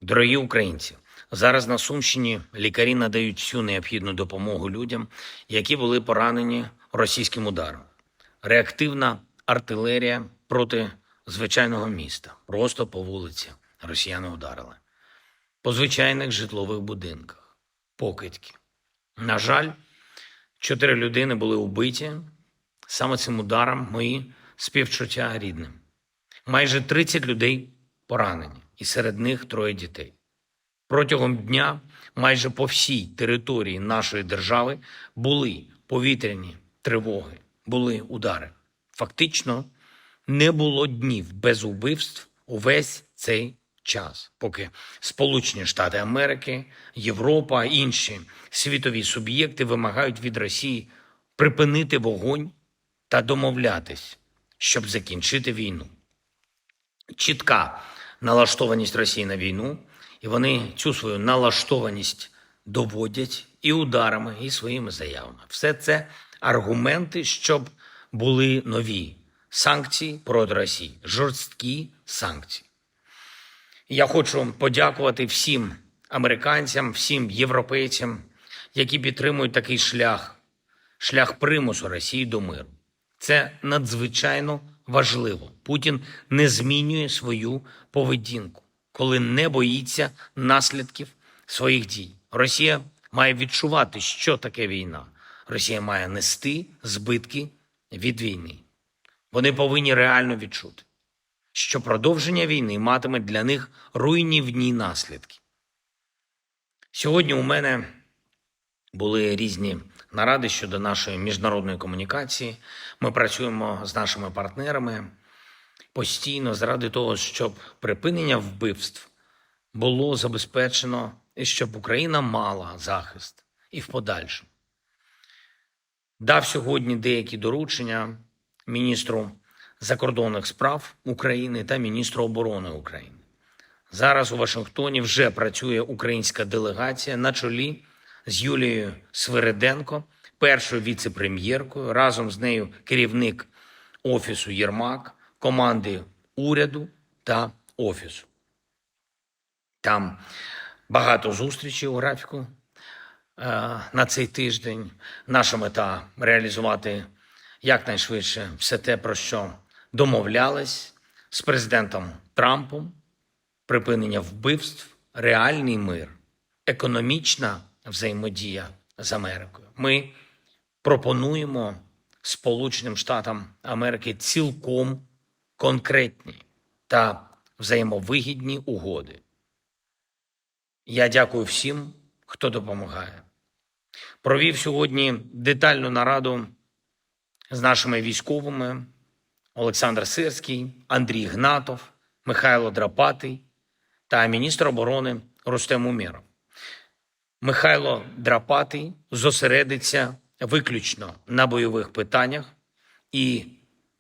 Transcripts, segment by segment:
Дорогі українці, зараз на Сумщині лікарі надають всю необхідну допомогу людям, які були поранені російським ударом. Реактивна артилерія проти звичайного міста. Просто по вулиці росіяни ударили. По звичайних житлових будинках. Покидьки. На жаль, 4 людини були убиті. Саме цим ударом мої співчуття рідним. Майже 30 людей поранені, і серед них 3 дітей. Протягом дня майже по всій території нашої держави були повітряні тривоги, були удари. Фактично, не було днів без убивств увесь цей час, поки Сполучені Штати Америки, Європа, інші світові суб'єкти вимагають від Росії припинити вогонь та домовлятись, щоб закінчити війну. Чітка налаштованість Росії на війну, і вони цю свою налаштованість доводять і ударами, і своїми заявами. Все це аргументи, щоб були нові санкції проти Росії, жорсткі санкції. Я хочу подякувати всім американцям, всім європейцям, які підтримують такий шлях примусу Росії до миру. Це надзвичайно важливо. Путін не змінює свою поведінку, коли не боїться наслідків своїх дій. Росія має відчувати, що таке війна. Росія має нести збитки від війни. Вони повинні реально відчути, що продовження війни матиме для них руйнівні наслідки. Сьогодні у мене були різні наради щодо нашої міжнародної комунікації. Ми працюємо з нашими партнерами постійно заради того, щоб припинення вбивств було забезпечено і щоб Україна мала захист і в подальшому. Дав сьогодні деякі доручення міністру закордонних справ України та міністру оборони України. Зараз у Вашингтоні вже працює українська делегація на чолі з Юлією Свириденко, першою віце-прем'єркою, разом з нею керівник Офісу Єрмак, команди уряду та Офісу. Там багато зустрічей у графіку на цей тиждень. Наша мета – реалізувати якнайшвидше все те, про що домовлялись з президентом Трампом, припинення вбивств, реальний мир, економічна взаємодія з Америкою. Ми пропонуємо Сполученим Штатам Америки цілком конкретні та взаємовигідні угоди. Я дякую всім, хто допомагає. Провів сьогодні детальну нараду з нашими військовими: Олександр Сирський, Андрій Гнатов, Михайло Драпатий та міністр оборони Рустем Умєров. Михайло Драпатий зосередиться виключно на бойових питаннях і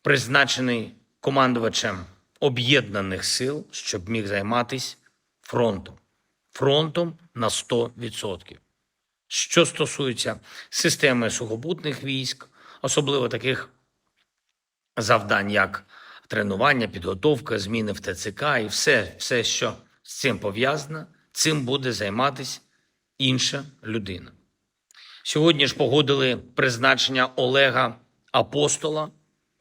призначений командувачем об'єднаних сил, щоб міг займатися фронтом. Фронтом на 100%. Що стосується системи сухопутних військ, особливо таких завдань, як тренування, підготовка, зміни в ТЦК і все, що з цим пов'язано, цим буде займатися інша людина. Сьогодні ж погодили призначення Олега Апостола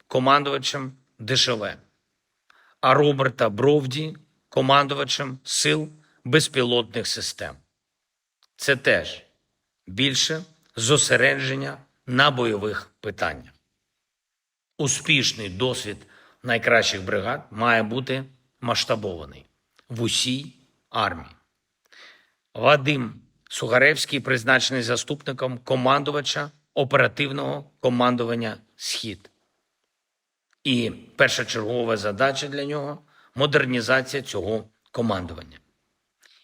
командувачем ДШВ, а Роберта Бровді командувачем сил безпілотних систем. Це теж більше зосередження на бойових питаннях. Успішний досвід найкращих бригад має бути масштабований в усій армії. Вадим Сухаревський призначений заступником командувача оперативного командування «Схід». І першочергова задача для нього – модернізація цього командування.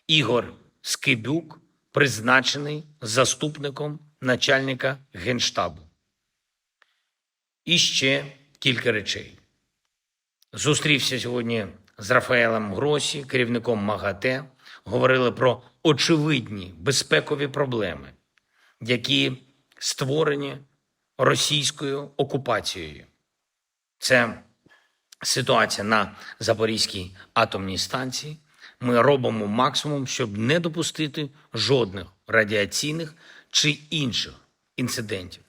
Ігор Скибюк призначений заступником начальника Генштабу. І ще кілька речей. Зустрівся сьогодні з Рафаелем Гросі, керівником МАГАТЕ. Говорили про очевидні безпекові проблеми, які створені російською окупацією. Це ситуація на Запорізькій атомній станції, Ми робимо максимум, щоб не допустити жодних радіаційних чи інших інцидентів.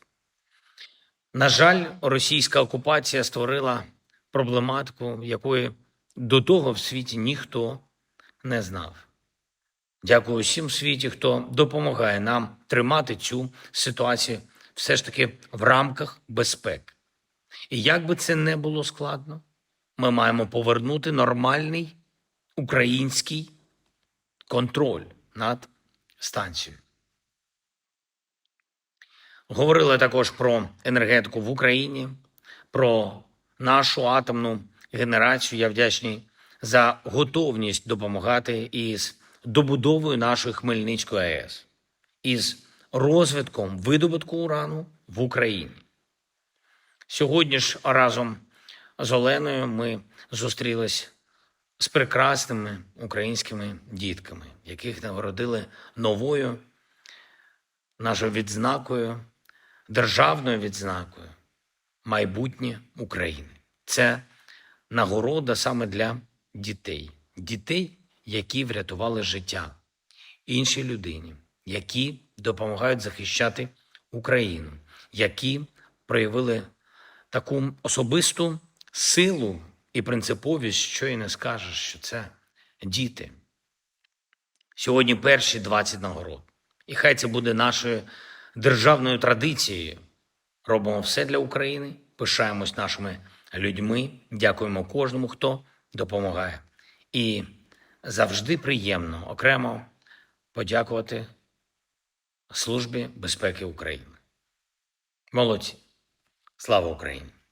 На жаль, російська окупація створила проблематику, якої до того в світі ніхто не знав. Дякую усім в світі, хто допомагає нам тримати цю ситуацію все ж таки в рамках безпеки. І як би це не було складно, ми маємо повернути нормальний український контроль над станцією. Говорили також про енергетику в Україні, про нашу атомну генерацію. Я вдячний за готовність допомагати із добудовою нашої Хмельницької АЕС, із розвитком видобутку урану в Україні. Сьогодні ж разом з Оленою ми зустрілись з прекрасними українськими дітками, яких нагородили новою нашою відзнакою, державною відзнакою «Майбутнє України». Це нагорода саме для дітей. Дітей, які врятували життя іншій людині, які допомагають захищати Україну, які проявили таку особисту силу і принциповість, що і не скажеш, що це діти. Сьогодні перші 20 нагород. І хай це буде нашою державною традицією. Робимо все для України, пишаємось нашими людьми, дякуємо кожному, хто допомагає. І завжди приємно окремо подякувати Службі безпеки України. Молодці! Слава Україні!